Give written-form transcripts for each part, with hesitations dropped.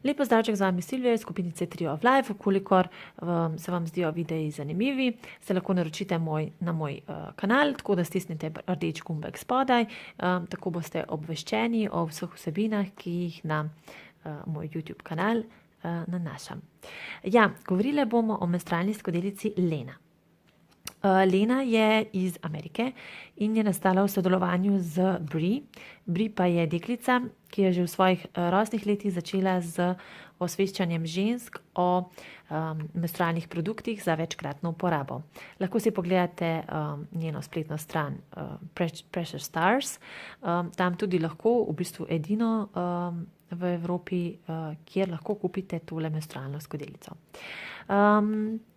Lep pozdravček z vami Silvija iz skupinice Trio of Life. Vkolikor se vam zdijo videi zanimivi, se lahko naročite na moj kanal, tako da stisnite rdeč gumbek spodaj, tako boste obveščeni o vseh vsebinah, ki jih na moj YouTube kanal nanašam. Ja, govorile bomo o menstrualni skodelici Lena. Lena je iz Amerike in je nastala v sodelovanju z Brie. Brie pa je deklica, ki je že v svojih rosnih letih začela z osveščanjem žensk o menstrualnih produktih za večkratno uporabo. Lahko si pogledate njeno spletno stran Precious Stars. Tam tudi lahko, v bistvu edino v Evropi, kjer lahko kupite tole menstrualno skodelico.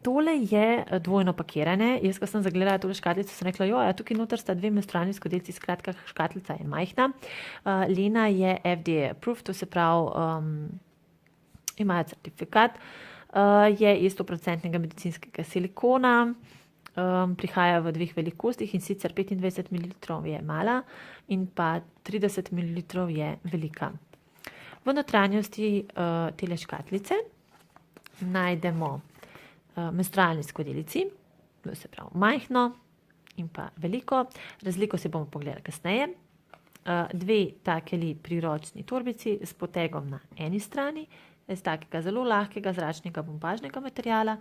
Tole je dvojno pakirane. Jaz, ko sem zagledala tole škatlico, sem rekla, tukaj noter sta dve menstrualni skodelici, skratka škatlica je majhna. Lena je FDA approved, to se pravi, ima certifikat, je iz 100% medicinskega silikona, prihaja v dveh velikostih, in sicer 25 ml je mala in pa 30 ml je velika. V notranjosti tele škatlice najdemo menstrualni skodelici, to se pravi majhno in pa veliko. Razliko si bomo pogledali kasneje. Dve takeli priročni torbici s potegom na eni strani, iz takega zelo lahkega zračnega bombažnega materiala,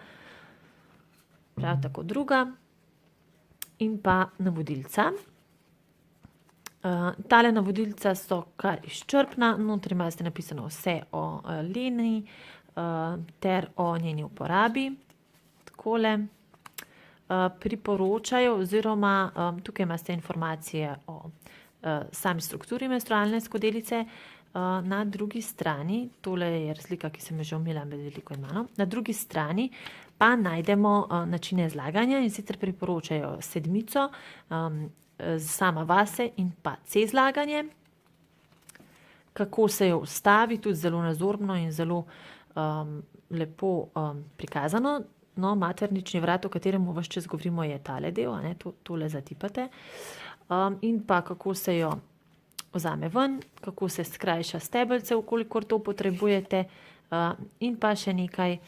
prav tako druga, in pa navodilca. Tale navodilca so kar izčrpna, notri imate napisano vse o Leni ter o njeni uporabi. Takole priporočajo oziroma tukaj imate informacije o sami strukturi menstrualne skodelice. Na drugi strani, tole je razlika, ki sem jo že omenila med veliko in malo, na drugi strani pa najdemo načine zlaganja, in sicer priporočajo sedmico, sama vase in pa C zlaganje. Kako se jo ustavi, tudi zelo nazorno in zelo lepo prikazano. No, maternični vrat, o katerem vas čas govorimo, je tale del, tole zatipate. In pa kako se jo vzame ven, kako se skrajša stebelce, vkolikor to potrebujete, in pa še nekaj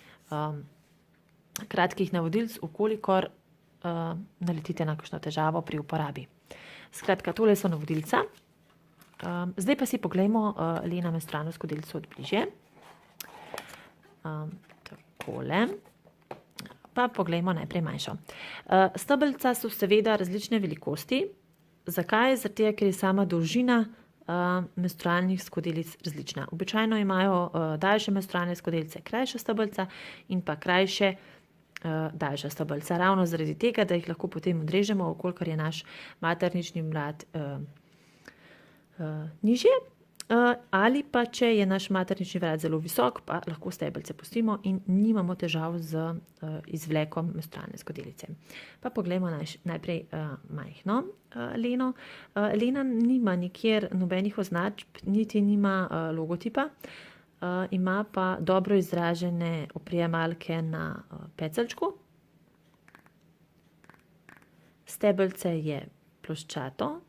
kratkih navodilc, vkolikor naletite na kakšno težavo pri uporabi. Skratka, tole so navodilca. Zdaj pa si poglejmo Lena menstrualno skodelico od bližje. Takole. Pa poglejmo najprej manjšo. Stebelca so seveda različne velikosti. Zakaj? Zaradi tega, ker je sama dolžina menstrualnih skodelic različna. Običajno imajo daljše menstrualne skodelice krajša stebelca in pa krajše daljša stebelca. Ravno zaradi tega, da jih lahko potem odrežemo, kolikor je naš maternični vrat nižje. Ali pa, če je naš maternični vrat zelo visok, pa lahko stebelce pustimo in nimamo težav z izvlekom menstrualne skodelice. Pa poglejmo najprej majhno Leno. Lena nima nikjer nobenih označb, niti nima logotipa. Ima pa dobro izražene oprijemalke na pecelčku. Stebelce je ploščato.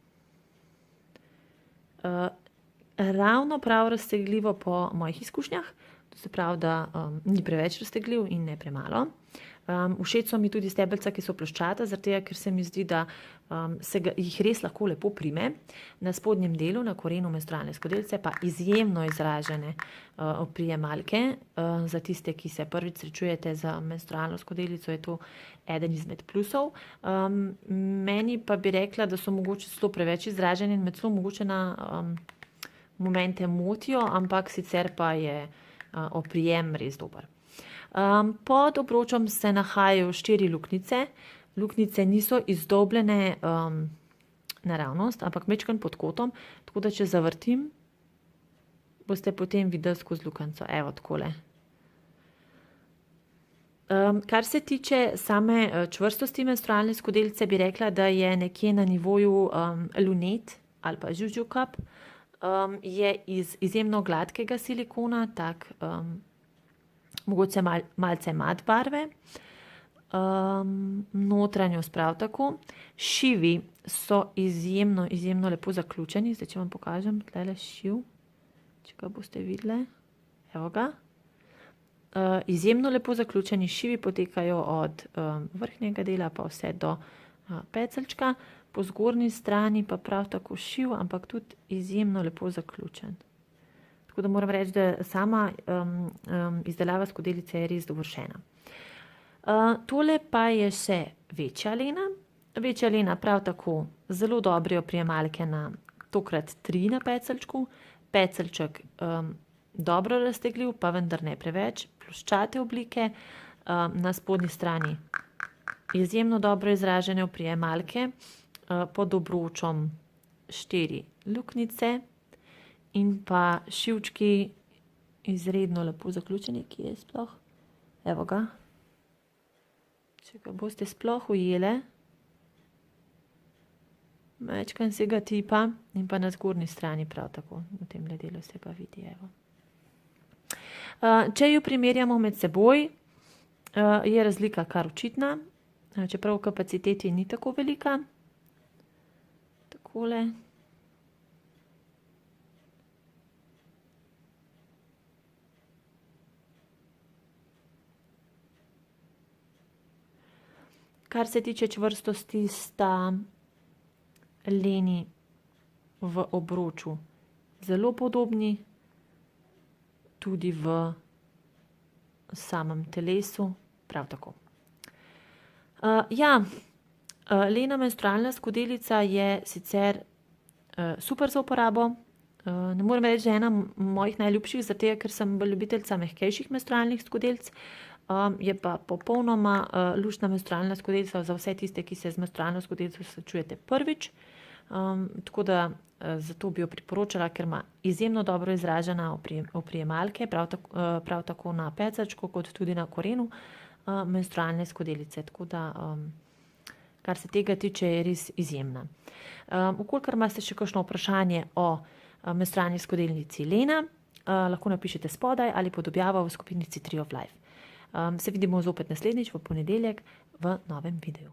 Ravno prav raztegljivo po mojih izkušnjah, to se pravi, da ni preveč raztegljiv in ne premalo. Všeč so mi tudi stebelca, ki so ploščata, zaradi tega, ker se mi zdi, da jih res lahko lepo prime. Na spodnjem delu, na korenu menstrualne skodelice, pa izjemno izražene oprijemalke. Za tiste, ki se prvič srečujete z menstrualno skodelico, je to eden izmed plusov. Meni pa bi rekla, da so mogoče celo preveč izražene in me celo mogoče na momente motijo, ampak sicer pa je oprijem res dober. Pod obročem se nahajajo 4 luknjice. Luknjice niso izdobljene naravnost, ampak majčkeno pod kotom, tako da če zavrtim, boste potem videli skozi luknjico. Evo, takole. Kar se tiče same čvrstosti menstrualne skodelice, bi rekla, da je nekje na nivoju lunet ali pa Juju Cup. Je iz izjemno gladkega silikona, tak mogoče malce mat barve. Notranjost prav tako. Šivi so izjemno lepo zaključeni. Zdaj, če vam pokažem, tlele šiv, če ga boste videli. Evo ga. Izjemno lepo zaključeni šivi potekajo od vrhnjega dela pa vse do pecelčka. Po zgornji strani pa prav tako šiv, ampak tudi izjemno lepo zaključen. Tako da moram reči, da sama izdelava skodelice je res dovršena. Tole pa je še večja lena. Večja lena prav tako zelo dobre oprijemalke na tokrat 3 na pecelčku. Pecelček dobro raztegljiv, pa vendar ne preveč, ploščate oblike. Na spodnji strani izjemno dobro izražene oprijemalke, pod obročem 4 luknjice in pa šivčki izredno lepo zaključeni, ki je sploh. Evo ga. Če ga boste sploh ujele, majčkeno se ga tipa in pa na zgornji strani prav tako, v tem delu se ga vidi, evo. Če jo primerjamo med seboj, je razlika kar očitna, čeprav v kapaciteti ni tako velika. Takole. Kar se tiče čvrstosti, sta leni v obroču zelo podobni, tudi v samem telesu, prav tako. Lena menstrualna skodelica je sicer super za uporabo. Ne morem reči, da je ena mojih najljubših, zato ker sem ljubiteljica mehkejših menstrualnih skodelic. Je pa popolnoma luštna menstrualna skodelica za vse tiste, ki se z menstrualno skodelico srečujete prvič. Tako da zato bi jo priporočala, ker ima izjemno dobro izražena oprijemalke, prav tako na pecelčku, kot tudi na korenu menstrualne skodelice. Tako da, kar se tega tiče, je res izjemna. Vkolikor imate še kakšno vprašanje o menstrualni skodelici Lena, lahko napišete spodaj ali pod objavo v skupinici Tree of Life. Se vidimo zopet naslednjič v ponedeljek v novem videu.